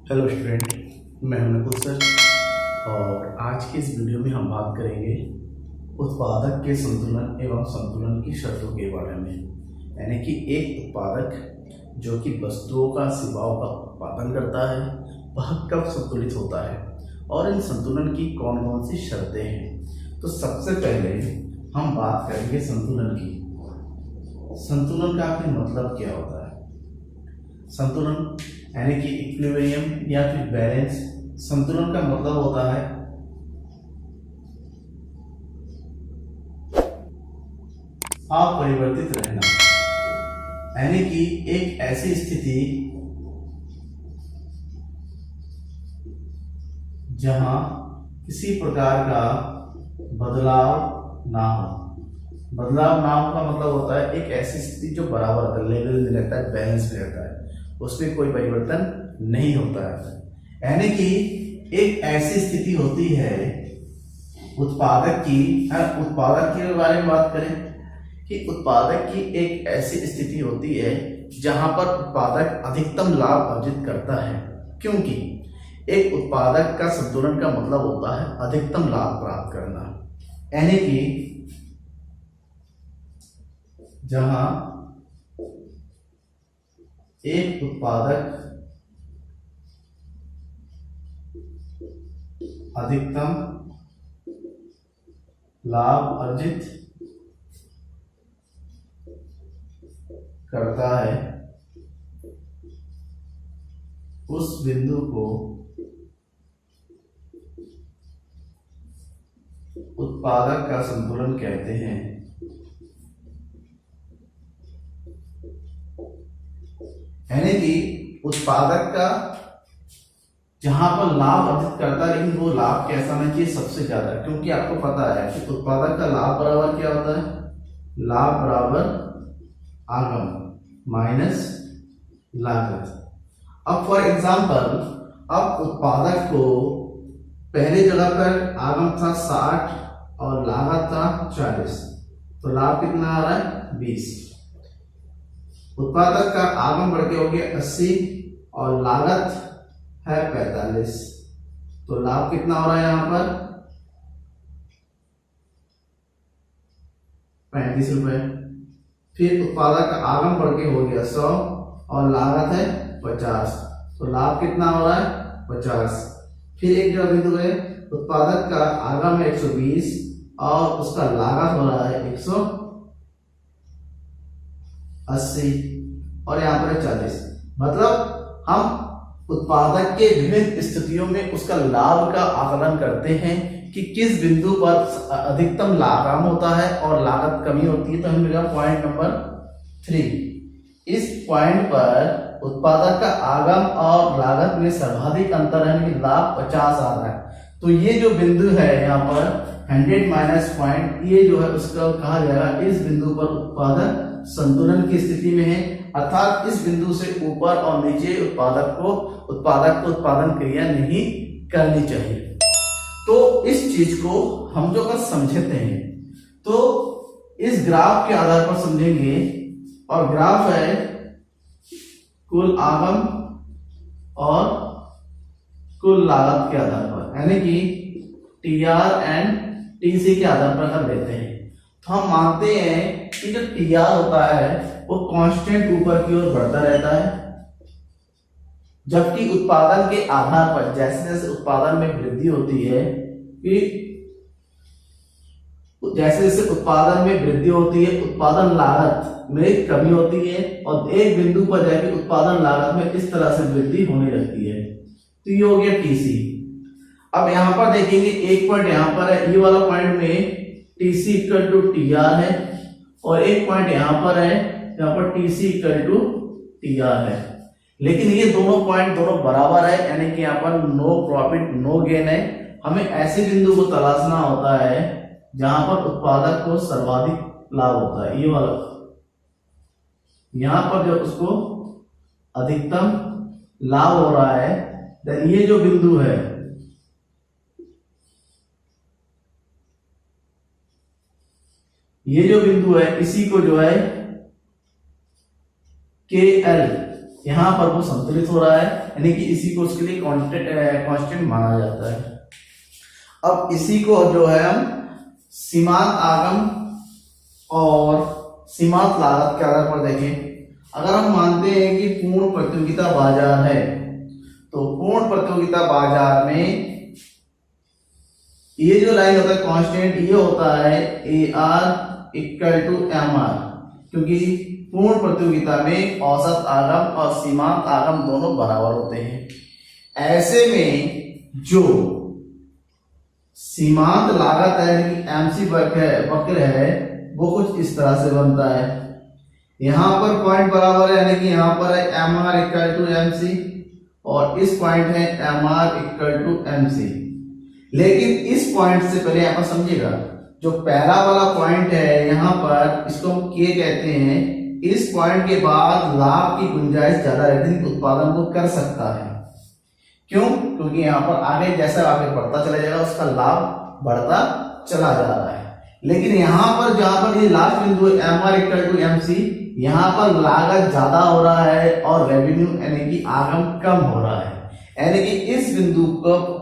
Hello student, मैं हूं Nakul sir और आज के इस वीडियो में हम बात करेंगे उत्पादक के संतुलन एवं संतुलन की शर्तों के बारे में। यानी कि एक उत्पादक जो कि वस्तुओं का सेवाओं का उत्पादन करता है वह कब संतुलित होता है और इन संतुलन की कौन कौन सी शर्तें हैं। तो सबसे पहले हम बात करेंगे संतुलन की। संतुलन का आखिर मतलब क्या होता है? संतुलन यानी कि इक्विलिब्रियम या फिर बैलेंस। संतुलन का मतलब होता है अपरिवर्तित रहना, यानी कि एक ऐसी स्थिति जहां किसी प्रकार का बदलाव ना हो। बदलाव ना हो का मतलब होता है एक ऐसी स्थिति जो बराबर रहता है, लेवल में रहता है, बैलेंस में रहता है, उसमें कोई परिवर्तन नहीं होता है। यानी कि एक ऐसी स्थिति होती है उत्पादक की, उत्पादक के बारे में बात करें कि उत्पादक की एक ऐसी स्थिति होती है जहां पर उत्पादक अधिकतम लाभ अर्जित करता है। क्योंकि एक उत्पादक का संतुलन का मतलब होता है अधिकतम लाभ प्राप्त करना। यानी कि जहां एक उत्पादक अधिकतम लाभ अर्जित करता है उस बिंदु को उत्पादक का संतुलन कहते हैं। यानी कि उत्पादक का जहां पर लाभ अर्जित करता है, लेकिन वो लाभ कैसा होना चाहिए? सबसे ज्यादा। क्योंकि आपको पता है कि उत्पादक का लाभ बराबर क्या होता है? लाभ बराबर आगम माइनस लागत। अब फॉर एग्जांपल, अब उत्पादक को पहले जगह पर आगम था 60 और लागत था 40, तो लाभ कितना आ रहा है? 20। उत्पादक का आगम बढ़ के हो गया 80 और लागत है 45, तो लाभ कितना हो रहा है यहां पर? 35 रुपए। फिर उत्पादक का आगम बढ़ के हो गया 100 और लागत है 50, तो लाभ कितना हो रहा है? 50। फिर एक जगह बिंदु है, उत्पादक का आगम है 120 और उसका लागत हो रहा है 180 और यहाँ पर है 40। मतलब हम उत्पादक के विभिन्न स्थितियों में उसका लाभ का आकलन करते हैं कि किस बिंदु पर अधिकतम लाभ होता है और लागत कमी होती है। तो हमें मिला पॉइंट नंबर 3। इस पॉइंट पर उत्पादक का आगम और लागत में सर्वाधिक अंतर है, कि लाभ 50 आ रहा है। तो ये जो बिंदु है यहाँ पर 100 माइनस पॉइंट, ये जो है उसका कहा जाएगा इस बिंदु पर उत्पादक संतुलन की स्थिति में है। अर्थात इस बिंदु से ऊपर और नीचे उत्पादक को उत्पादन क्रिया नहीं करनी चाहिए। तो इस चीज को हम जो अगर समझते हैं तो इस ग्राफ के आधार पर समझेंगे, और ग्राफ है कुल आगम और कुल लागत के आधार पर, यानी कि टीआर एंड टीसी के आधार पर अगर लेते हैं तो हम मानते हैं कि जो टीआर होता है वो कांस्टेंट ऊपर की ओर बढ़ता रहता है, जबकि उत्पादन के आधार पर जैसे जैसे उत्पादन में वृद्धि होती है कि जैसे जैसे उत्पादन में वृद्धि होती है उत्पादन लागत में कमी होती है, और एक बिंदु पर जाकर उत्पादन लागत में इस तरह से वृद्धि होने लगती है। तो ये हो गया टीसी। अब यहां पर देखेंगे एक पॉइंट यहां पर है, ये वाला पॉइंट में टीसी इक्वल टू टीआर है, और एक पॉइंट यहां पर है, यहाँ पर टीसी इक्वल टू टीआर है। लेकिन ये दोनों पॉइंट दोनों बराबर है, यानी कि यहाँ पर नो प्रॉफिट नो गेन है। हमें ऐसे बिंदु को तलाशना होता है जहां पर उत्पादक को सर्वाधिक लाभ होता है। ये वाला यहां पर जब उसको अधिकतम लाभ हो रहा है, तो ये जो बिंदु है इसी को जो है के एल यहाँ पर वो संतुलित हो रहा है, यानी कि इसी को उसके लिए कांस्टेंट माना जाता है। अब इसी को जो है हम सीमांत आगम और सीमांत लागत के आधार पर देखें। अगर हम मानते हैं कि पूर्ण प्रतियोगिता बाजार है, तो पूर्ण प्रतियोगिता बाजार में ये जो लाइन होता है कांस्टेंट, ये होता है AR इक्वल टू MR, क्योंकि पूर्ण प्रतियोगिता में औसत आगम और सीमांत आगम दोनों बराबर होते हैं। ऐसे में जो सीमांत लागत है यानी कि MC वक्र है वो कुछ इस तरह से बनता है। यहां पर पॉइंट बराबर है, यानी कि यहां पर है MR इक्वल टू MC और इस पॉइंट है MR इक्वल टू MC। लेकिन इस पॉइंट से पहले यहां पर समझिएगा, जो पहला वाला पॉइंट है यहां पर, इसको हम K कहते हैं। इस पॉइंट के बाद लाभ की गुंजाइश ज्यादा रहती है, उत्पादन को कर सकता है। क्यों? क्योंकि यहाँ पर आगे जैसा आगे बढ़ता चला जाएगा उसका लाभ बढ़ता चला जा रहा है। लेकिन यहाँ पर जहां पर ये लास्ट बिंदु MR इक्वल टू MC, यहाँ पर लागत ज्यादा हो रहा है और रेवेन्यू यानी कि आगम कम हो रहा है, यानी कि इस बिंदु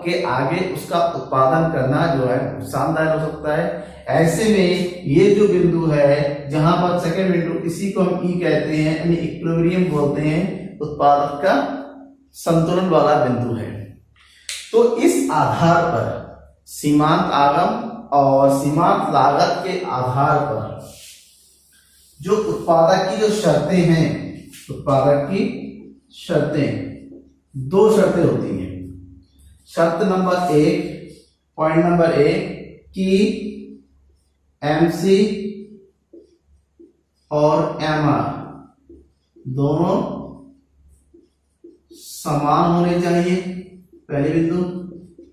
के आगे उसका उत्पादन करना जो है नुकसानदायक हो सकता है। ऐसे में ये जो बिंदु है जहां पर सेकंड बिंदु, इसी को हम E कहते हैं, यानी इक्विलिब्रियम बोलते हैं, उत्पादक का संतुलन वाला बिंदु है। तो इस आधार पर सीमांत आगम और सीमांत लागत के आधार पर जो उत्पादक की जो शर्तें हैं, उत्पादक की शर्तें, दो शर्तें होती हैं। शर्त नंबर 1, पॉइंट नंबर 1 कि MC और MR दोनों समान होने चाहिए। पहले बिंदु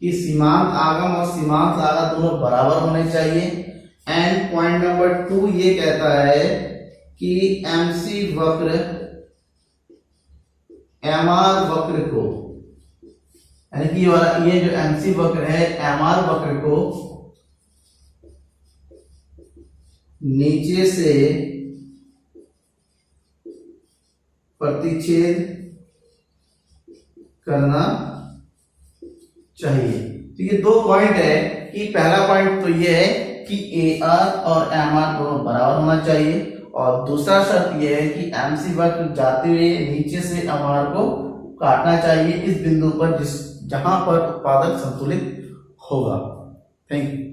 कि सीमांत आगम और सीमांत लागत दोनों बराबर होने चाहिए। एंड पॉइंट नंबर 2 ये कहता है कि MC वक्र MR वक्र को, यानी कि ये जो MC वक्र है MR वक्र को नीचे से प्रतिच्छेद करना चाहिए। तो ये दो पॉइंट है कि पहला पॉइंट तो ये है कि AR और MR दोनों बराबर होना चाहिए, और दूसरा शर्त यह है कि MC वक्र जाते हुए नीचे से MR को काटना चाहिए इस बिंदु पर जहां पर उत्पादक संतुलित होगा। Thank you.